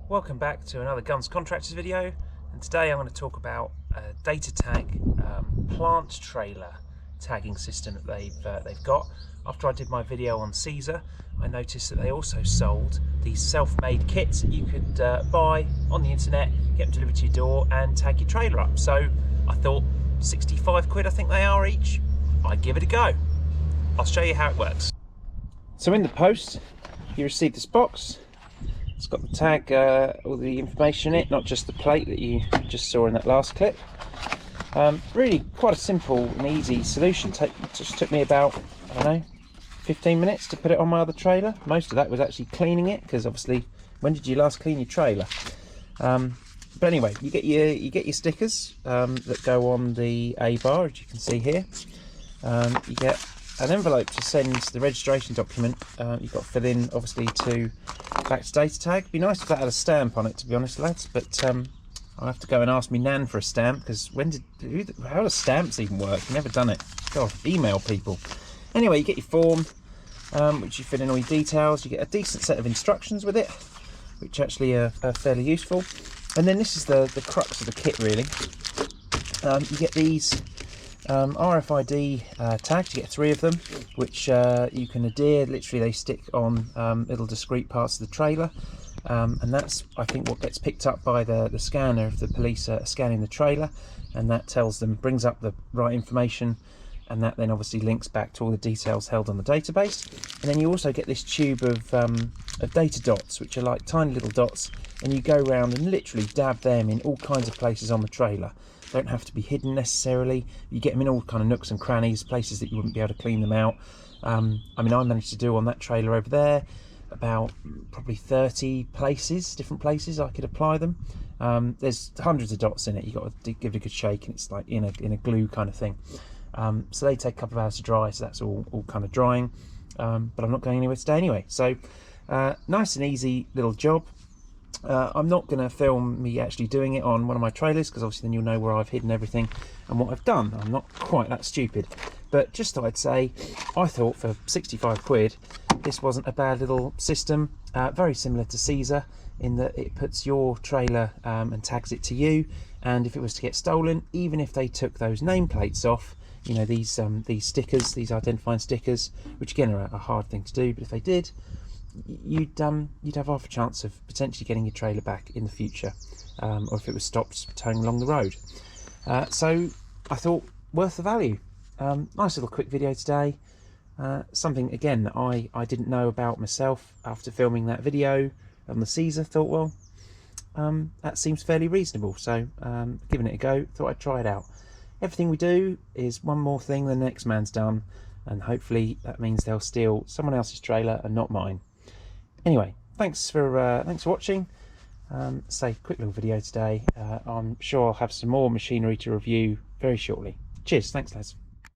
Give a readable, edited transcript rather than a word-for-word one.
Welcome back to another Guns Contractors video, and today I'm going to talk about a Datatag plant trailer tagging system that they've got. After I did my video on CESAR, I noticed that they also sold these self-made kits that you could buy on the internet, get them delivered to your door and tag your trailer up. So I thought 65 quid I think they are each, I'd give it a go. I'll show you how it works. So in the post you receive this box. It's got the tag, all the information in it, not just the plate that you just saw in that last clip. Really quite a simple and easy solution. Just took me about, I don't know, 15 minutes to put it on my other trailer. Most of that was actually cleaning it, because obviously, when did you last clean your trailer? But anyway, you get your stickers that go on the A-bar, as you can see here. You get an envelope to send the registration document. You've got to fill in, obviously, back to Datatag. It'd be nice if that had a stamp on it, to be honest, lads, but I'll have to go and ask me nan for a stamp, because how do stamps even work? I've never done it. God, email people. Anyway, you get your form, which you fill in all your details. You get a decent set of instructions with it, which actually are fairly useful. And then this is the crux of the kit, really. You get these RFID tags. You get 3 of them, which you can adhere. Literally, they stick on little discrete parts of the trailer, and that's, I think, what gets picked up by the scanner if the police are scanning the trailer, and that brings up the right information, and that then obviously links back to all the details held on the database. And then you also get this tube of data dots, which are like tiny little dots, and you go around and literally dab them in all kinds of places on the trailer. Don't have to be hidden necessarily. You get them in all kind of nooks and crannies, places that you wouldn't be able to clean them out. I mean, I managed to do on that trailer over there about probably 30 places, different places I could apply them. There's hundreds of dots in it. You've got to give it a good shake, and it's like in a glue kind of thing. So they take a couple of hours to dry, so that's all kind of drying. But I'm not going anywhere today anyway. So nice and easy little job. I'm not going to film me actually doing it on one of my trailers, because obviously then you'll know where I've hidden everything and what I've done. I'm not quite that stupid, but just thought I'd say, I thought for 65 quid this wasn't a bad little system. Very similar to CESAR in that it puts your trailer and tags it to you, and if it was to get stolen, even if they took those nameplates off, you know, these stickers, these identifying stickers, which again are a hard thing to do, but if they did, you'd have half a chance of potentially getting your trailer back in the future, or if it was stopped towing along the road. So I thought, worth the value. Nice little quick video today. Something again that I didn't know about myself after filming that video on the CESAR. Thought, well, that seems fairly reasonable, so giving it a go. Thought I'd try it out. Everything we do is one more thing than the next man's done, and hopefully that means they'll steal someone else's trailer and not mine. Anyway, thanks for watching. Say, quick little video today. I'm sure I'll have some more machinery to review very shortly. Cheers, thanks lads.